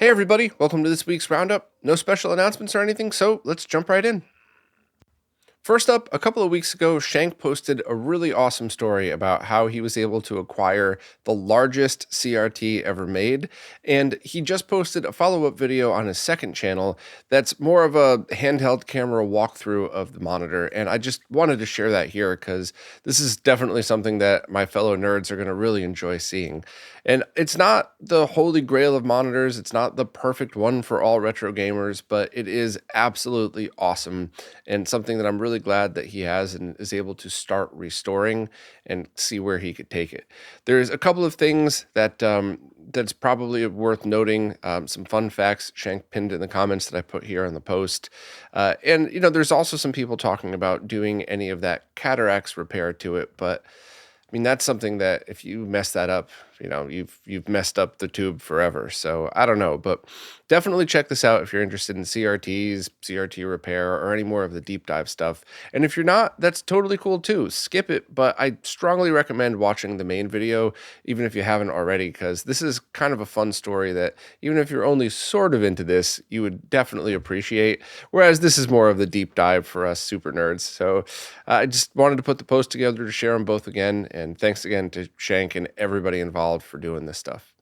Hey everybody, welcome to this week's Roundup. No special announcements or anything, so let's jump right in. First up, a couple of weeks ago, Shank posted a really awesome story about how he was able to acquire the largest CRT ever made, and he just posted a follow-up video on his second channel that's more of a handheld camera walkthrough of the monitor, and I just wanted to share that here because this is definitely something that my fellow nerds are going to really enjoy seeing. And it's not the holy grail of monitors, it's not the perfect one for all retro gamers, but it is absolutely awesome and something that I'm really glad that he has and is able to start restoring and see where he could take it. There's a couple of things that's probably worth noting. Some fun facts Shank pinned in the comments that I put here on the post. And there's also some people talking about doing any of that cataracts repair to it, but I mean, that's something that if you mess that up, you've messed up the tube forever. So I don't know, but definitely check this out if you're interested in CRTs, CRT repair, or any more of the deep dive stuff. And if you're not, that's totally cool too. Skip it, but I strongly recommend watching the main video, even if you haven't already, because this is kind of a fun story that even if you're only sort of into this, you would definitely appreciate. Whereas this is more of the deep dive for us super nerds. So I just wanted to put the post together to share them both again. And thanks again to Shank and everybody involved for doing this stuff.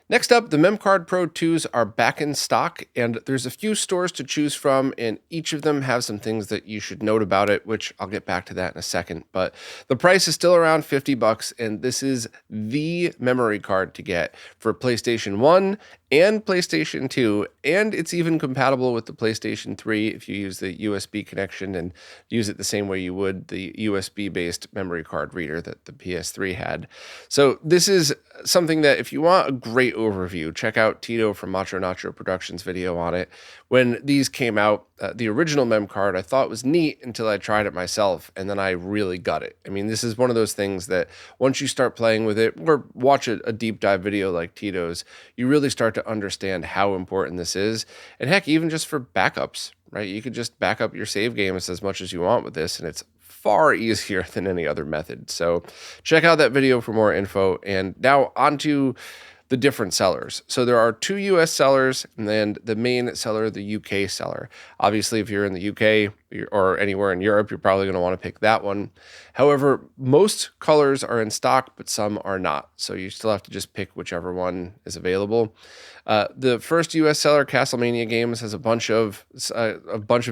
Next up, the MemCard Pro2s are back in stock, and there's a few stores to choose from, and each of them have some things that you should note about it, which I'll get back to that in a second. But the price is still around $50, and this is the memory card to get for PlayStation 1 and PlayStation 2, and it's even compatible with the PlayStation 3 if you use the USB connection and use it the same way you would the USB-based memory card reader that the PS3 had. So this is something that if you want a great overview, check out Tito from Macho Nacho Productions video on it. When these came out, the original MemCard I thought was neat until I tried it myself, and then I really got it. I mean, this is one of those things that once you start playing with it or watch a deep dive video like Tito's, you really start to understand how important this is. And heck, even just for backups, right? You could just back up your save games as much as you want with this, and it's far easier than any other method. So check out that video for more info. And now onto the different sellers. So there are two US sellers and then the main seller, the UK seller. Obviously, if you're in the UK or anywhere in Europe, you're probably going to want to pick that one. However, most colors are in stock, but some are not. So you still have to just pick whichever one is available. The first US seller, Castlemania Games, has a bunch of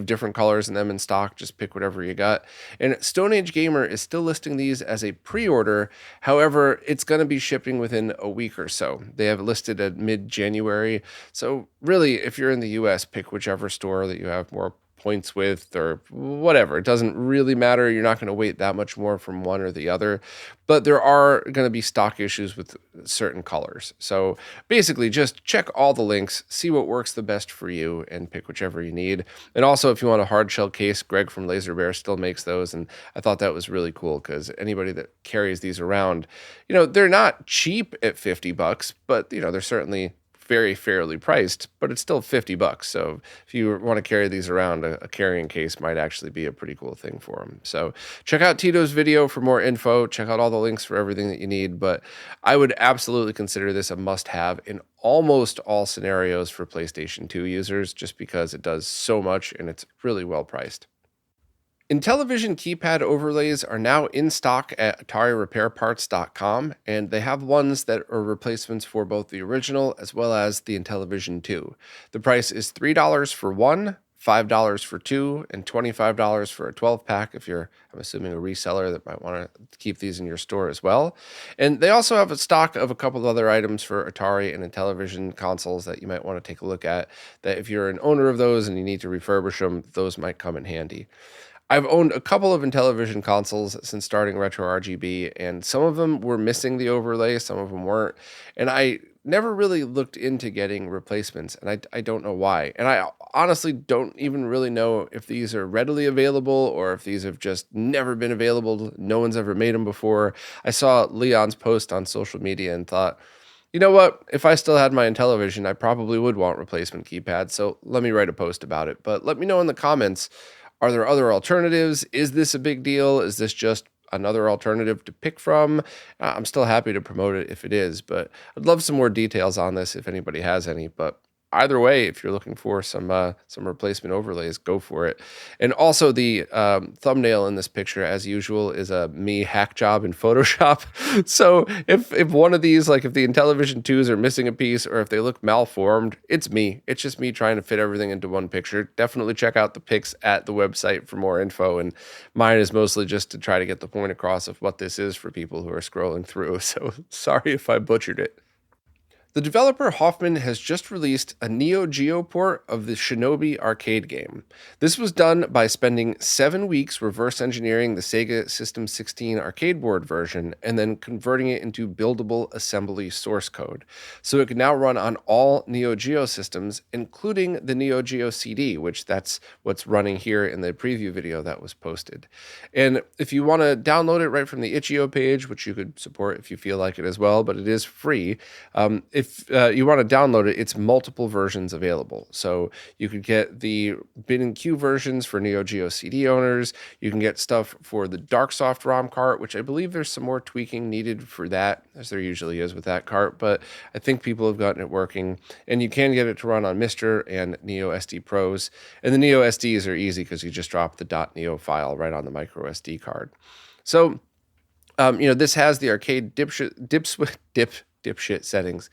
different colors in them in stock. Just pick whatever you got. And Stone Age Gamer is still listing these as a pre-order. However, it's going to be shipping within a week or so. They have listed at mid-January. So really, if you're in the US, pick whichever store that you have more points with or whatever. It doesn't really matter. You're not going to wait that much more from one or the other. But there are going to be stock issues with certain colors. So basically, just check all the links, see what works the best for you, and pick whichever you need. And also, if you want a hard shell case, Greg from Laser Bear still makes those. And I thought that was really cool because anybody that carries these around, they're not cheap at $50, but, they're certainly very fairly priced, but it's still $50. So if you want to carry these around, a carrying case might actually be a pretty cool thing for them. So check out Tito's video for more info. Check out all the links for everything that you need. But I would absolutely consider this a must-have in almost all scenarios for PlayStation 2 users, just because it does so much and it's really well priced. Intellivision keypad overlays are now in stock at AtariRepairParts.com, and they have ones that are replacements for both the original as well as the Intellivision 2. The price is $3 for one, $5 for two, and $25 for a 12-pack if you're, I'm assuming, a reseller that might want to keep these in your store as well. And they also have a stock of a couple of other items for Atari and Intellivision consoles that you might want to take a look at, that if you're an owner of those and you need to refurbish them, those might come in handy. I've owned a couple of Intellivision consoles since starting RetroRGB, and some of them were missing the overlay, some of them weren't, and I never really looked into getting replacements, and I don't know why. And I honestly don't even really know if these are readily available or if these have just never been available. No one's ever made them before. I saw Leon's post on social media and thought, you know what? If I still had my Intellivision, I probably would want replacement keypads, so let me write a post about it. But let me know in the comments, are there other alternatives? Is this a big deal? Is this just another alternative to pick from? I'm still happy to promote it if it is, but I'd love some more details on this if anybody has any. But either way, if you're looking for some replacement overlays, go for it. And also the thumbnail in this picture, as usual, is a me hack job in Photoshop. So if one of these, like if the Intellivision 2s are missing a piece or if they look malformed, it's me. It's just me trying to fit everything into one picture. Definitely check out the pics at the website for more info. And mine is mostly just to try to get the point across of what this is for people who are scrolling through. So sorry if I butchered it. The developer Hoffman has just released a Neo Geo port of the Shinobi arcade game. This was done by spending 7 weeks reverse engineering the Sega System 16 arcade board version and then converting it into buildable assembly source code. So it can now run on all Neo Geo systems, including the Neo Geo CD, which that's what's running here in the preview video that was posted. And if you want to download it right from the itch.io page, which you could support if you feel like it as well, but it is free. If you want to download it, it's multiple versions available. So you could get the bin and queue versions for Neo Geo CD owners. You can get stuff for the Darksoft ROM cart, which I believe there's some more tweaking needed for that, as there usually is with that cart, but I think people have gotten it working. And you can get it to run on Mister and Neo SD Pros. And the Neo SDs are easy because you just drop the .neo file right on the micro SD card. So, this has the arcade dipshit settings.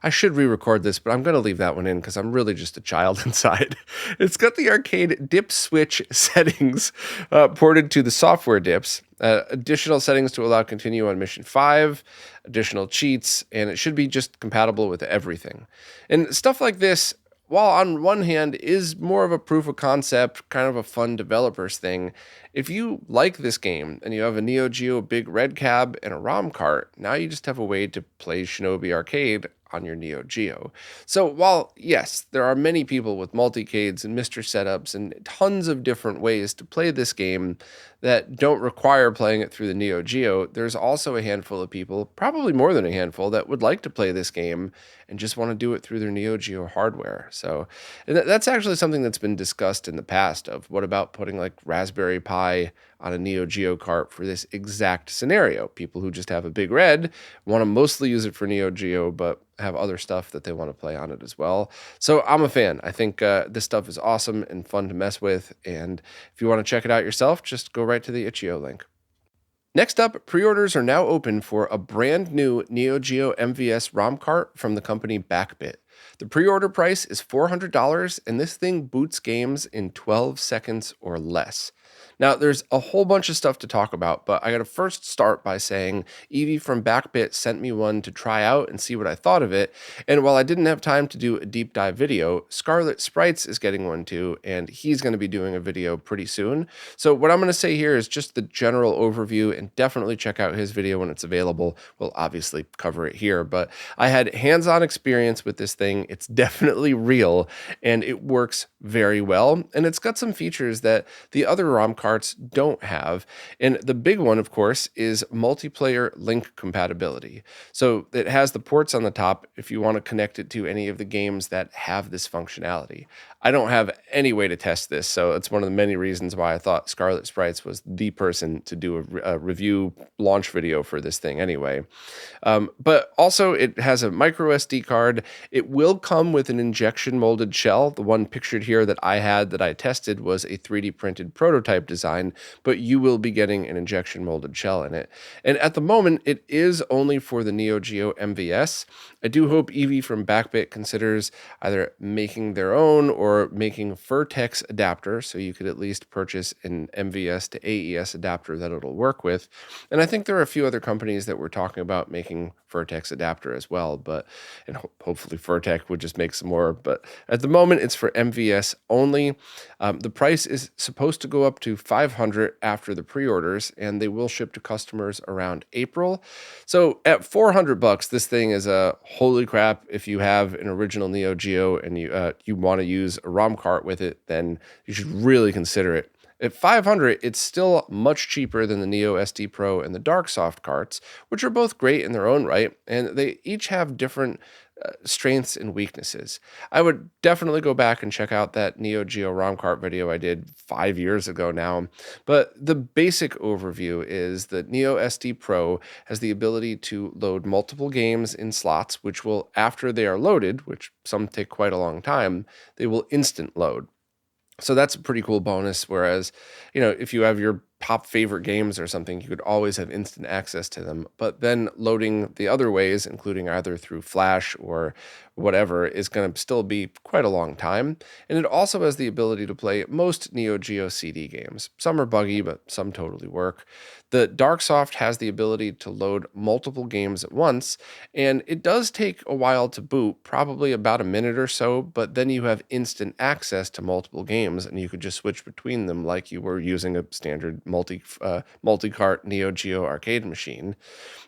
I should re-record this, but I'm going to leave that one in because I'm really just a child inside. It's got the arcade dip switch settings ported to the software dips, additional settings to allow continue on mission 5, additional cheats, and it should be just compatible with everything. And stuff like this, while on one hand is more of a proof of concept, kind of a fun developers thing, if you like this game and you have a Neo Geo big red cab and a ROM cart, now you just have a way to play Shinobi Arcade on your Neo Geo. So while, yes, there are many people with multicades and Mister setups and tons of different ways to play this game that don't require playing it through the Neo Geo, there's also a handful of people, probably more than a handful, that would like to play this game and just want to do it through their Neo Geo hardware. So that's actually something that's been discussed in the past of what about putting like Raspberry Pi on a Neo Geo cart for this exact scenario. People who just have a big red want to mostly use it for Neo Geo, but have other stuff that they want to play on it as well. So I'm a fan. I think this stuff is awesome and fun to mess with. And if you want to check it out yourself, just go right to the itch.io link. Next up, pre-orders are now open for a brand new Neo Geo MVS ROM cart from the company Backbit. The pre-order price is $400, and this thing boots games in 12 seconds or less. Now, there's a whole bunch of stuff to talk about, but I got to first start by saying Evie from Backbit sent me one to try out and see what I thought of it, and while I didn't have time to do a deep dive video, Scarlet Sprites is getting one too, and he's going to be doing a video pretty soon. So what I'm going to say here is just the general overview, and definitely check out his video when it's available. We'll obviously cover it here, but I had hands-on experience with this thing. It's definitely real, and it works very well, and it's got some features that the other ROM carts don't have. And the big one, of course, is multiplayer link compatibility. So it has the ports on the top if you want to connect it to any of the games that have this functionality. I don't have any way to test this, so it's one of the many reasons why I thought Scarlet Sprites was the person to do a review launch video for this thing anyway. But also it has a micro SD card. It will come with an injection molded shell. The one pictured here that I had that I tested was a 3D printed prototype design, but you will be getting an injection molded shell in it. And at the moment, it is only for the Neo Geo MVS. I do hope Evie from Backbit considers either making their own or making a Vertex adapter, so you could at least purchase an MVS to AES adapter that it'll work with. And I think there are a few other companies that we're talking about making Vertex adapter as well, and hopefully Vertex would just make some more. But at the moment, it's for MVS only. The price is supposed to go up to $500 after the pre-orders, and they will ship to customers around April. So at $400, this thing is a holy crap. If you have an original Neo Geo and you want to use a ROM cart with it, then you should really consider it. At $500, it's still much cheaper than the Neo SD Pro and the Darksoft carts, which are both great in their own right, and they each have different strengths and weaknesses. I would definitely go back and check out that Neo Geo ROM Cart video I did 5 years ago now. But the basic overview is that Neo SD Pro has the ability to load multiple games in slots, which will, after they are loaded, which some take quite a long time, they will instant load. So that's a pretty cool bonus. Whereas, if you have your top favorite games or something, you could always have instant access to them. But then loading the other ways, including either through Flash or whatever, is going to still be quite a long time. And it also has the ability to play most Neo Geo CD games. Some are buggy, but some totally work. The Darksoft has the ability to load multiple games at once, and it does take a while to boot, probably about a minute or so, but then you have instant access to multiple games, and you could just switch between them like you were using a standard multi-cart Neo Geo arcade machine.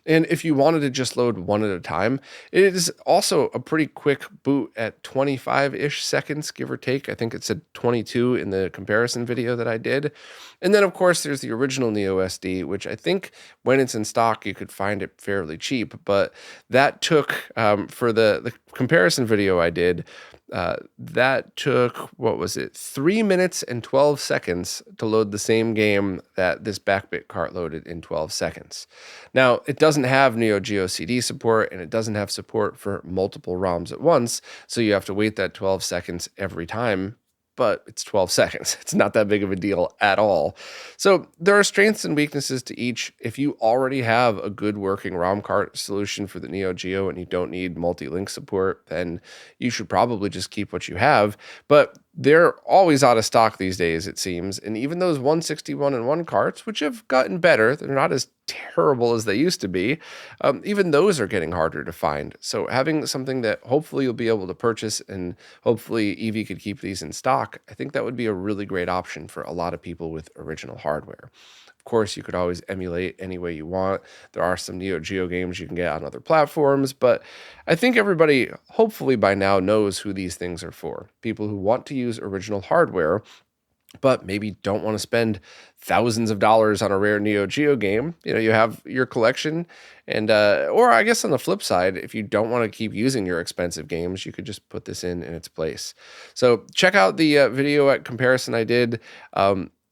And if you wanted to just load one at a time, it is also a pretty quick boot at 25-ish seconds, give or take. I think it said 22 in the comparison video that I did. And then, of course, there's the original Neo SD, which I think when it's in stock, you could find it fairly cheap. But that took, for the comparison video I did, that took, what was it, 3 minutes and 12 seconds to load the same game that this Backbit cart loaded in 12 seconds. Now, it doesn't have Neo Geo CD support, and it doesn't have support for multiple ROMs at once, so you have to wait that 12 seconds every time. But it's 12 seconds. It's not that big of a deal at all. So there are strengths and weaknesses to each. If you already have a good working ROM cart solution for the Neo Geo and you don't need multi-link support, then you should probably just keep what you have. But they're always out of stock these days, it seems. And even those 161-in-1 carts, which have gotten better, they're not as terrible as they used to be. Even those are getting harder to find. So having something that hopefully you'll be able to purchase, and hopefully Eevee could keep these in stock, I think that would be a really great option for a lot of people with original hardware. Of course, you could always emulate any way you want. There are some Neo Geo games you can get on other platforms, but I think everybody, hopefully by now, knows who these things are for. People who want to use original hardware, but maybe don't want to spend thousands of dollars on a rare Neo Geo game. You have your collection, and or I guess on the flip side, if you don't want to keep using your expensive games, you could just put this in its place. So check out the video at comparison I did.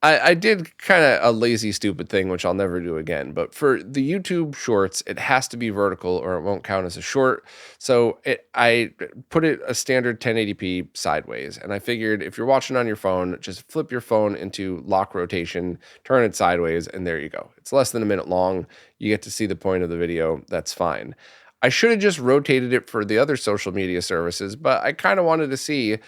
I did kind of a lazy, stupid thing, which I'll never do again. But for the YouTube shorts, it has to be vertical or it won't count as a short. So I put it a standard 1080p sideways. And I figured if you're watching on your phone, just flip your phone into lock rotation, turn it sideways, and there you go. It's less than a minute long. You get to see the point of the video. That's fine. I should have just rotated it for the other social media services, but I kind of wanted to see,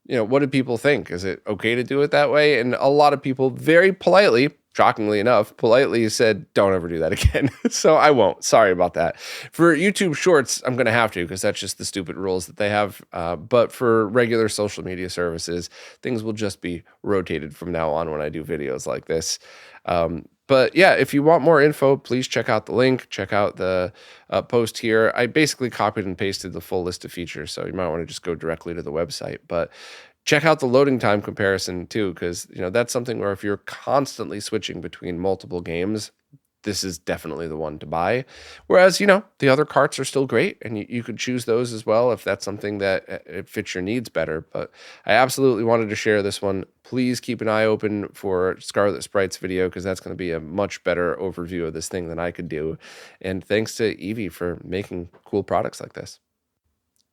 what did people think? Is it okay to do it that way? And a lot of people very politely, shockingly enough, politely said, don't ever do that again. So I won't. Sorry about that. For YouTube Shorts, I'm going to have to, because that's just the stupid rules that they have. But for regular social media services, things will just be rotated from now on when I do videos like this. But yeah, if you want more info, please check out the link, check out the post here. I basically copied and pasted the full list of features, so you might want to just go directly to the website. But check out the loading time comparison too, because that's something where if you're constantly switching between multiple games, this is definitely the one to buy. Whereas, the other carts are still great, and you could choose those as well if that's something that it fits your needs better. But I absolutely wanted to share this one. Please keep an eye open for Scarlet Sprite's video, because that's going to be a much better overview of this thing than I could do. And thanks to Eevee for making cool products like this.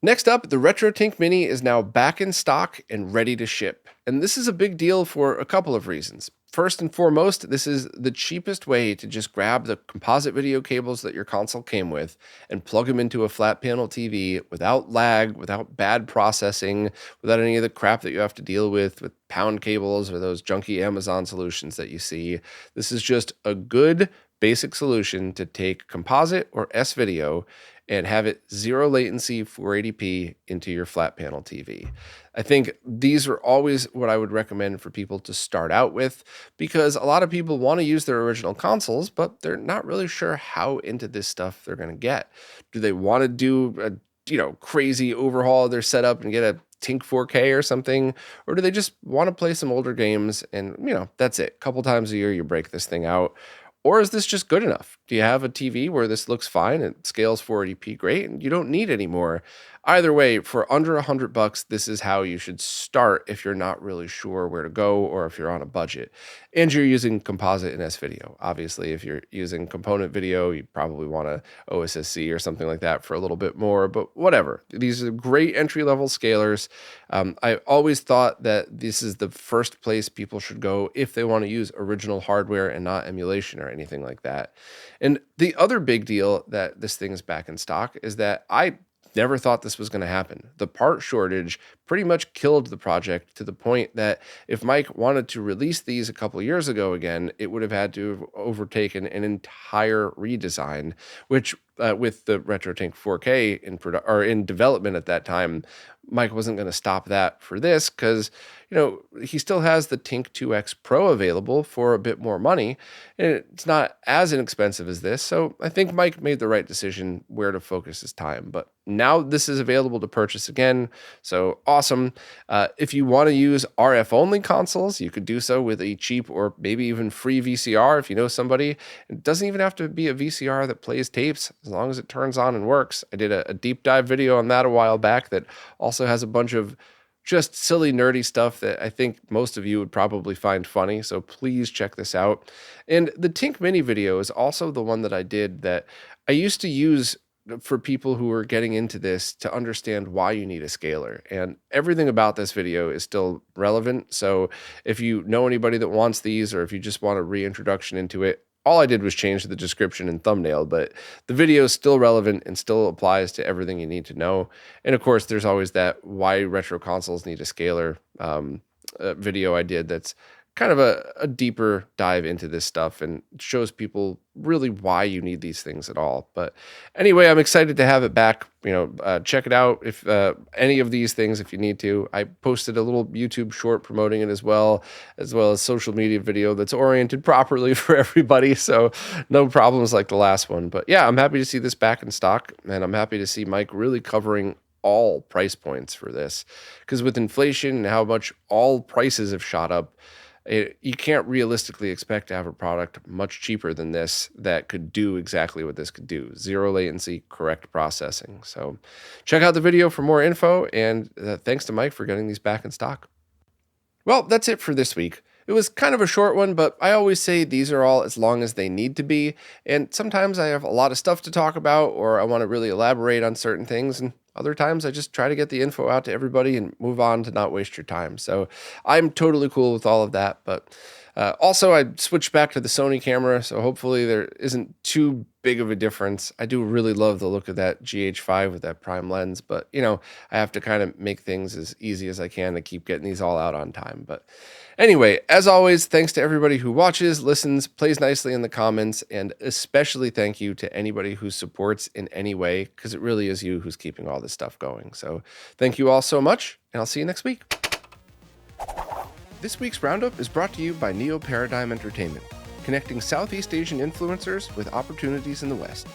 Next up, the RetroTINK Mini is now back in stock and ready to ship. And this is a big deal for a couple of reasons. First and foremost, this is the cheapest way to just grab the composite video cables that your console came with and plug them into a flat panel TV without lag, without bad processing, without any of the crap that you have to deal with pound cables or those junky Amazon solutions that you see. This is just a good basic solution to take composite or S-video and have it zero latency 480p into your flat panel TV. I think these are always what I would recommend for people to start out with, because a lot of people want to use their original consoles, but they're not really sure how into this stuff they're going to get. Do they want to do a crazy overhaul of their setup and get a Tink 4K or something? Or do they just want to play some older games and, that's it. A couple times a year you break this thing out. Or is this just good enough? Do you have a TV where this looks fine and scales 480p great and you don't need any more? either way, for under $100, this is how you should start if you're not really sure where to go or if you're on a budget and you're using composite and S-video. Obviously, if you're using component video, you probably want a OSSC or something like that for a little bit more, but whatever. These are great entry-level scalers. I always thought that this is the first place people should go if they want to use original hardware and not emulation or anything like that. And the other big deal that this thing is back in stock is that I never thought this was going to happen. The part shortage pretty much killed the project to the point that if Mike wanted to release these a couple years ago again, it would have had to have overtaken an entire redesign, which with the RetroTINK 4K in development at that time, Mike wasn't going to stop that for this because, he still has the TINK 2X Pro available for a bit more money, and it's not as inexpensive as this. So I think Mike made the right decision where to focus his time. But now this is available to purchase again. So awesome. If you want to use RF only consoles, you could do so with a cheap or maybe even free VCR if you know somebody. It doesn't even have to be a VCR that plays tapes as long as it turns on and works. I did a deep dive video on that a while back that also has a bunch of just silly, nerdy stuff that I think most of you would probably find funny. So please check this out. And the TINK Mini video is also the one that I did that I used to use for people who are getting into this to understand why you need a scaler. And everything about this video is still relevant. So if you know anybody that wants these, or if you just want a reintroduction into it, all I did was change the description and thumbnail, but the video is still relevant and still applies to everything you need to know. And of course, there's always that why retro consoles need a scaler video I did that's kind of a deeper dive into this stuff and shows people really why you need these things at all. But anyway, I'm excited to have it back. Check it out if any of these things, if you need to. I posted a little YouTube short promoting it as well as social media video that's oriented properly for everybody. So no problems like the last one. But yeah, I'm happy to see this back in stock, and I'm happy to see Mike really covering all price points for this, because with inflation and how much all prices have shot up, you can't realistically expect to have a product much cheaper than this that could do exactly what this could do. Zero latency, correct processing. So check out the video for more info, and thanks to Mike for getting these back in stock. Well, that's it for this week. It was kind of a short one, but I always say these are all as long as they need to be. And sometimes I have a lot of stuff to talk about, or I want to really elaborate on certain things. And other times I just try to get the info out to everybody and move on to not waste your time. So I'm totally cool with all of that. But also I switched back to the Sony camera, so hopefully there isn't too big of a difference. I do really love the look of that GH5 with that prime lens, but I have to kind of make things as easy as I can to keep getting these all out on time. But anyway, as always, thanks to everybody who watches, listens, plays nicely in the comments, and especially thank you to anybody who supports in any way, because it really is you who's keeping all this stuff going. So thank you all so much, and I'll see you next week. This week's Roundup is brought to you by Neo Paradigm Entertainment, connecting Southeast Asian influencers with opportunities in the West.